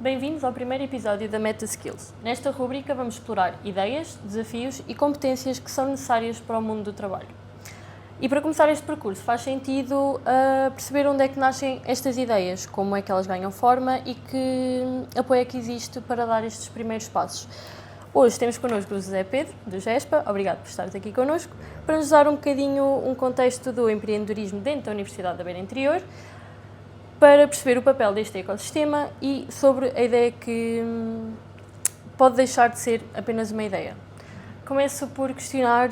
Bem-vindos ao primeiro episódio da Meta Skills. Nesta rubrica vamos explorar ideias, desafios e competências que são necessárias para o mundo do trabalho. E para começar este percurso faz sentido perceber onde é que nascem estas ideias, como é que elas ganham forma e que apoio é que existe para dar estes primeiros passos. Hoje temos connosco o José Pedro, do GESPA, obrigado por estares aqui connosco, para nos dar um bocadinho um contexto do empreendedorismo dentro da Universidade da Beira Interior, para perceber o papel deste ecossistema e sobre a ideia que pode deixar de ser apenas uma ideia. Começo por questionar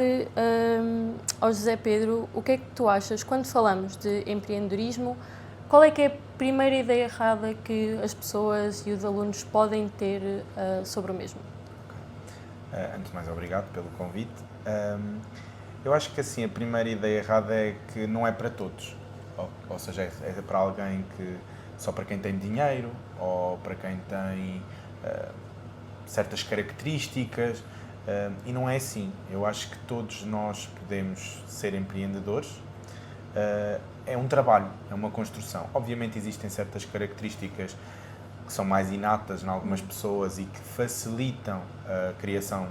ao José Pedro o que é que tu achas quando falamos de empreendedorismo, qual é que é a primeira ideia errada que as pessoas e os alunos podem ter sobre o mesmo? Antes de mais, obrigado pelo convite. Eu acho que assim, a primeira ideia errada é que não é para todos. Ou seja, é para alguém que só para quem tem dinheiro ou para quem tem certas características e não é assim. Eu acho que todos nós podemos ser empreendedores. É um trabalho, é uma construção. Obviamente existem certas características que são mais inatas em algumas pessoas e que facilitam a criação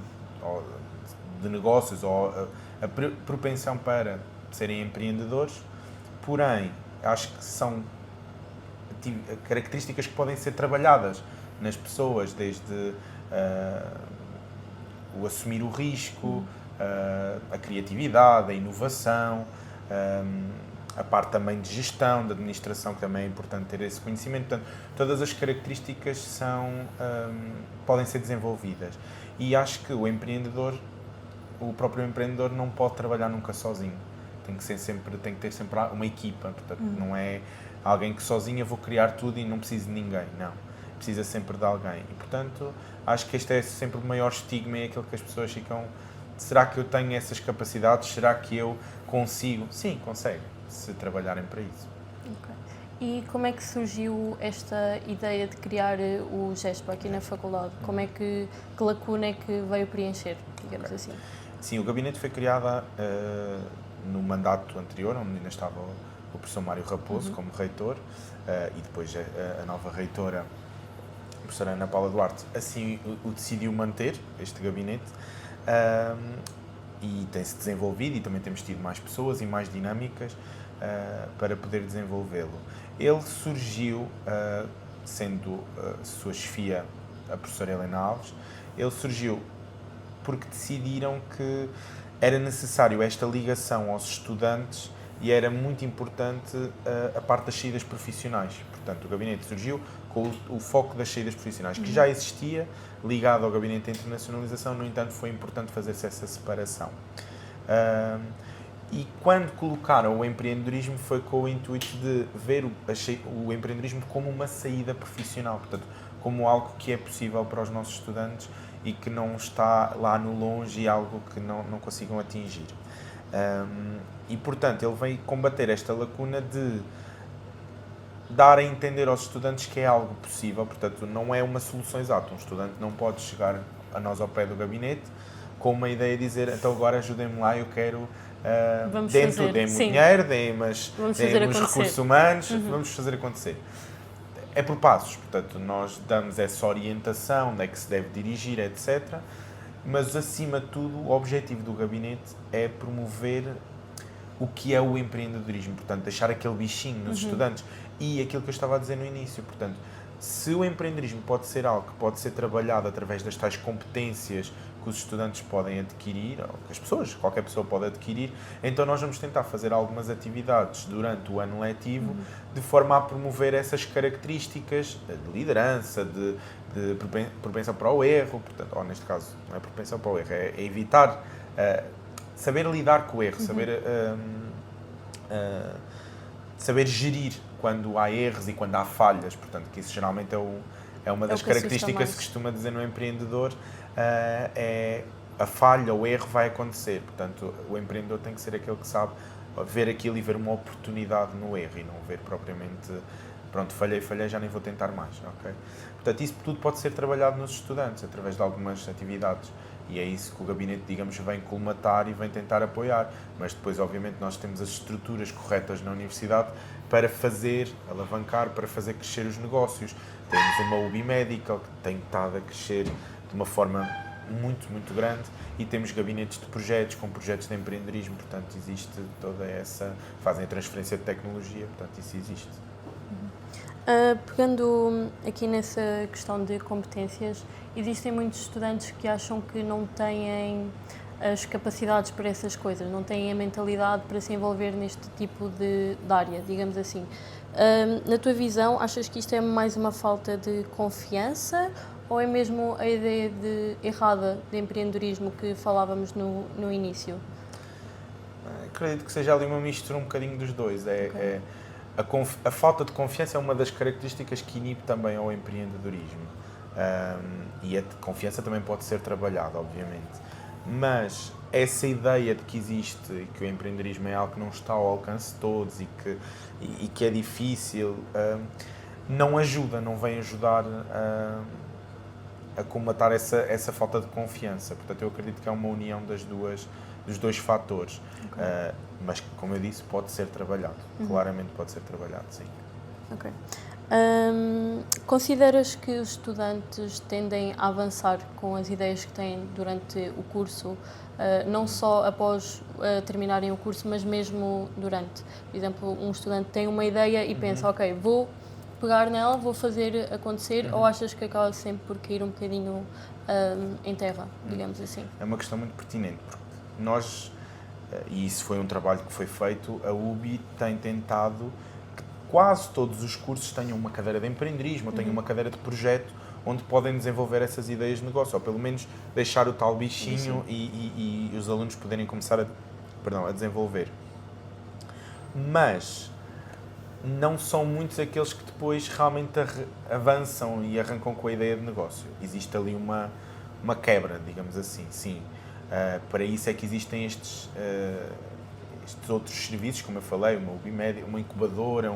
de negócios ou a propensão para serem empreendedores. Porém, acho que são características que podem ser trabalhadas nas pessoas, desde o assumir o risco, a criatividade, a inovação, a parte também de gestão, de administração, que também é importante ter esse conhecimento. Portanto, todas as características podem ser desenvolvidas. E acho que o próprio empreendedor não pode trabalhar nunca sozinho. Tem que ter sempre uma equipa, portanto, não é alguém que sozinho vou criar tudo e não preciso de ninguém, não. Precisa sempre de alguém. E, portanto, acho que este é sempre o maior estigma, é aquilo que as pessoas ficam, será que eu tenho essas capacidades? Será que eu consigo? Sim, consegue, se trabalharem para isso. Okay. E como é que surgiu esta ideia de criar o GESPA aqui na faculdade? Como é que lacuna é que veio preencher, digamos assim? Sim, o gabinete foi criado no mandato anterior, onde ainda estava o professor Mário Raposo como reitor, e depois a nova reitora, a professora Ana Paula Duarte, assim o decidiu manter, este gabinete, e tem-se desenvolvido e também temos tido mais pessoas e mais dinâmicas para poder desenvolvê-lo. Ele surgiu, sendo a sua chefia a professora Helena Alves, ele surgiu porque decidiram que era necessário esta ligação aos estudantes e era muito importante a parte das saídas profissionais. Portanto, o gabinete surgiu com o foco das saídas profissionais, que já existia, ligado ao gabinete de internacionalização, no entanto, foi importante fazer-se essa separação. E quando colocaram o empreendedorismo foi com o intuito de ver o empreendedorismo como uma saída profissional, portanto, como algo que é possível para os nossos estudantes e que não está lá no longe e algo que não consigam atingir. E, portanto, ele veio combater esta lacuna de dar a entender aos estudantes que é algo possível, portanto, não é uma solução exata. Um estudante não pode chegar a nós ao pé do gabinete com uma ideia de dizer, então agora ajudem-me lá, eu quero, deem-me dinheiro, deem-me os recursos humanos, vamos fazer acontecer. É por passos, portanto, nós damos essa orientação, onde é que se deve dirigir, etc. Mas, acima de tudo, o objetivo do gabinete é promover o que é o empreendedorismo, portanto, deixar aquele bichinho nos estudantes. E aquilo que eu estava a dizer no início, portanto, se o empreendedorismo pode ser algo que pode ser trabalhado através das tais competências que os estudantes podem adquirir, ou que as pessoas, qualquer pessoa pode adquirir, então nós vamos tentar fazer algumas atividades durante o ano letivo de forma a promover essas características de liderança, de propensão para o erro, portanto, ou neste caso não é propensão para o erro, é evitar, saber lidar com o erro, saber gerir quando há erros e quando há falhas, portanto, que isso geralmente é uma das características que se costuma dizer no empreendedor, é a falha, o erro vai acontecer, portanto, o empreendedor tem que ser aquele que sabe ver aquilo e ver uma oportunidade no erro e não ver propriamente, pronto, falhei, já nem vou tentar mais, ok? Portanto, isso tudo pode ser trabalhado nos estudantes, através de algumas atividades. E é isso que o gabinete, digamos, vem colmatar e vem tentar apoiar. Mas depois, obviamente, nós temos as estruturas corretas na universidade para alavancar, para fazer crescer os negócios. Temos uma UBI Medical, que tem estado a crescer de uma forma muito, muito grande, e temos gabinetes de projetos, com projetos de empreendedorismo, portanto existe toda essa, fazem a transferência de tecnologia, portanto isso existe. Pegando aqui nessa questão de competências, existem muitos estudantes que acham que não têm as capacidades para essas coisas, não têm a mentalidade para se envolver neste tipo de área, digamos assim. Na tua visão, achas que isto é mais uma falta de confiança ou é mesmo a ideia errada de empreendedorismo que falávamos no início? Acredito que seja ali uma mistura um bocadinho dos dois. Okay. A falta de confiança é uma das características que inibe também ao empreendedorismo. E a confiança também pode ser trabalhada, obviamente. Mas essa ideia de que existe e que o empreendedorismo é algo que não está ao alcance de todos e que é difícil, não ajuda, não vem ajudar a combater essa falta de confiança. Portanto, eu acredito que é uma união dos dois fatores. Okay. Mas, como eu disse, pode ser trabalhado. Claramente pode ser trabalhado, sim. Ok. Consideras que os estudantes tendem a avançar com as ideias que têm durante o curso, não só após terminarem o curso, mas mesmo durante? Por exemplo, um estudante tem uma ideia e pensa, ok, vou pegar nela, vou fazer acontecer, ou achas que acaba sempre por cair um bocadinho em terra, digamos assim? É uma questão muito pertinente, porque nós, e isso foi um trabalho que foi feito, a UBI tem tentado que quase todos os cursos tenham uma cadeira de empreendedorismo, tenham uma cadeira de projeto, onde podem desenvolver essas ideias de negócio, ou pelo menos deixar o tal bichinho e os alunos poderem começar a desenvolver. Mas não são muitos aqueles que depois realmente avançam e arrancam com a ideia de negócio. Existe ali uma quebra, digamos assim, sim. Para isso é que existem estes outros serviços, como eu falei, uma UBIMED, uma incubadora,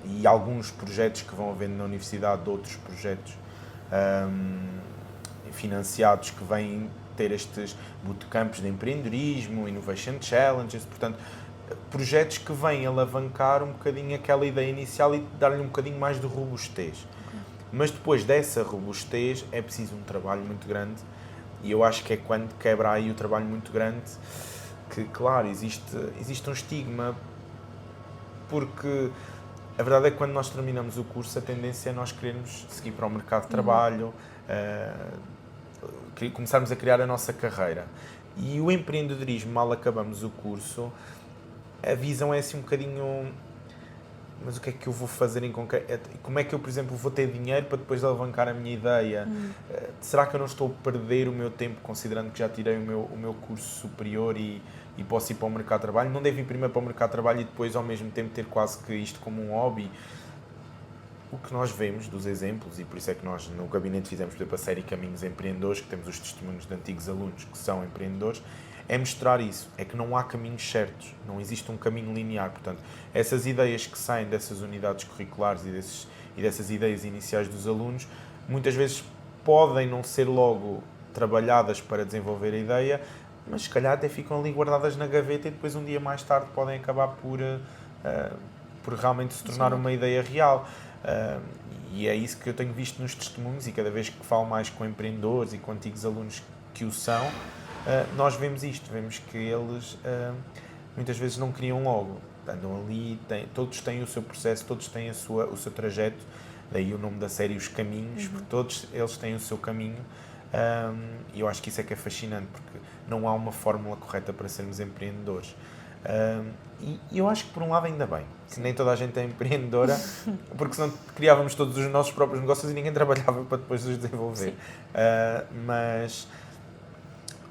e alguns projetos que vão havendo na universidade, outros projetos financiados que vêm ter estes bootcamps de empreendedorismo, Innovation Challenges, portanto, projetos que vêm alavancar um bocadinho aquela ideia inicial e dar-lhe um bocadinho mais de robustez. Mas depois dessa robustez é preciso um trabalho muito grande, e eu acho que é quando quebra aí o trabalho muito grande que, claro, existe um estigma, porque a verdade é que quando nós terminamos o curso a tendência é nós querermos seguir para o mercado de trabalho, começarmos a criar a nossa carreira. E o empreendedorismo, mal acabamos o curso, a visão é assim um bocadinho, mas o que é que eu vou fazer em concreto? Como é que eu, por exemplo, vou ter dinheiro para depois alavancar a minha ideia? Será que eu não estou a perder o meu tempo, considerando que já tirei o meu curso superior e posso ir para o mercado de trabalho? Não devo ir primeiro para o mercado de trabalho e depois, ao mesmo tempo, ter quase que isto como um hobby? O que nós vemos dos exemplos, e por isso é que nós no gabinete fizemos, por exemplo, a série Caminhos Empreendedores, que temos os testemunhos de antigos alunos que são empreendedores, é mostrar isso, é que não há caminhos certos, não existe um caminho linear. Portanto, essas ideias que saem dessas unidades curriculares e dessas ideias iniciais dos alunos, muitas vezes podem não ser logo trabalhadas para desenvolver a ideia, mas se calhar até ficam ali guardadas na gaveta e depois um dia mais tarde podem acabar por realmente se tornar uma ideia real. E é isso que eu tenho visto nos testemunhos, e cada vez que falo mais com empreendedores e com antigos alunos que o são, nós vemos isto, vemos que eles muitas vezes não criam logo, andam ali, todos têm o seu processo, todos têm o seu trajeto, daí o nome da série Os Caminhos, porque todos eles têm o seu caminho, e eu acho que isso é que é fascinante, porque não há uma fórmula correta para sermos empreendedores. E eu acho que por um lado ainda bem, que nem toda a gente é empreendedora, porque senão criávamos todos os nossos próprios negócios e ninguém trabalhava para depois os desenvolver.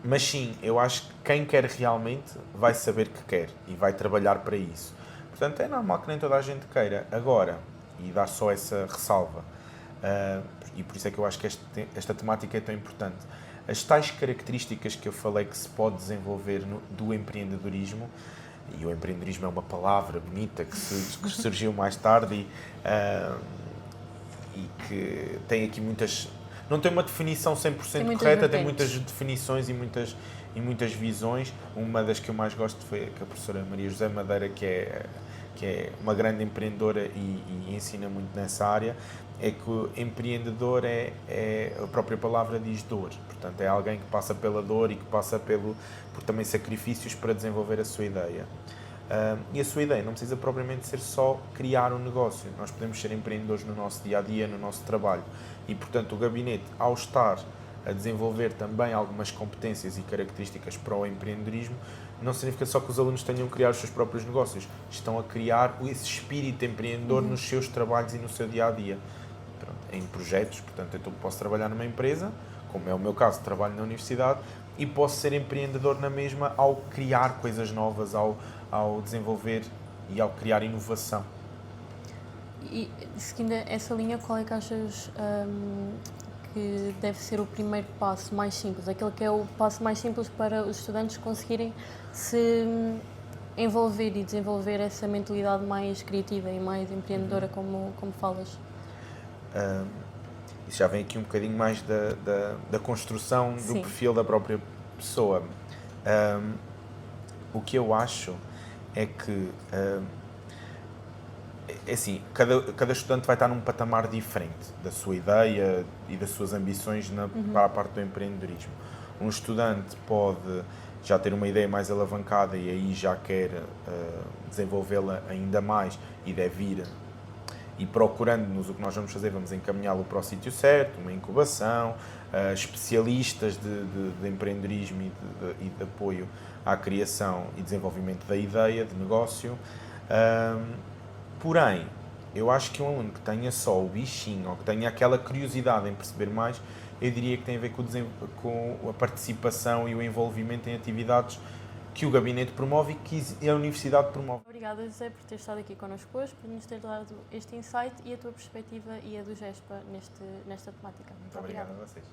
Mas sim, eu acho que quem quer realmente vai saber que quer e vai trabalhar para isso. Portanto, é normal que nem toda a gente queira. Agora, e dar só essa ressalva, e por isso é que eu acho que esta temática é tão importante, as tais características que eu falei que se pode desenvolver do empreendedorismo, e o empreendedorismo é uma palavra bonita que surgiu mais tarde e que tem aqui muitas... Não tem uma definição 100% correta, tem muitas definições e muitas visões. Uma das que eu mais gosto foi a professora Maria José Madeira, que é que é uma grande empreendedora e ensina muito nessa área, é que o empreendedor a própria palavra diz dor. Portanto, é alguém que passa pela dor e que passa por também sacrifícios para desenvolver a sua ideia. E a sua ideia não precisa propriamente ser só criar um negócio. Nós podemos ser empreendedores no nosso dia-a-dia, no nosso trabalho. E, portanto, o gabinete, ao estar a desenvolver também algumas competências e características para o empreendedorismo, não significa só que os alunos tenham que criar os seus próprios negócios. Estão a criar esse espírito empreendedor nos seus trabalhos e no seu dia-a-dia. Em projetos, portanto, eu posso trabalhar numa empresa, como é o meu caso, trabalho na universidade, e posso ser empreendedor na mesma ao criar coisas novas, ao desenvolver e ao criar inovação. E seguindo essa linha, qual é que achas que deve ser o primeiro passo mais simples, aquele que é o passo mais simples para os estudantes conseguirem se envolver e desenvolver essa mentalidade mais criativa e mais empreendedora, como falas? Isso já vem aqui um bocadinho mais da construção do Sim. perfil da própria pessoa. O que eu acho é que assim, cada estudante vai estar num patamar diferente da sua ideia e das suas ambições para a parte do empreendedorismo. Um estudante pode já ter uma ideia mais alavancada e aí já quer desenvolvê-la ainda mais e deve ir e procurando-nos o que nós vamos fazer, vamos encaminhá-lo para o sítio certo, uma incubação, especialistas de empreendedorismo e de apoio à criação e desenvolvimento da ideia, de negócio. Porém, eu acho que um aluno que tenha só o bichinho ou que tenha aquela curiosidade em perceber mais, eu diria que tem a ver com a participação e o envolvimento em atividades que o gabinete promove e que a universidade promove. Obrigada, José, por ter estado aqui connosco hoje, por nos ter dado este insight e a tua perspectiva e a do GESPA nesta temática. Muito obrigado a vocês.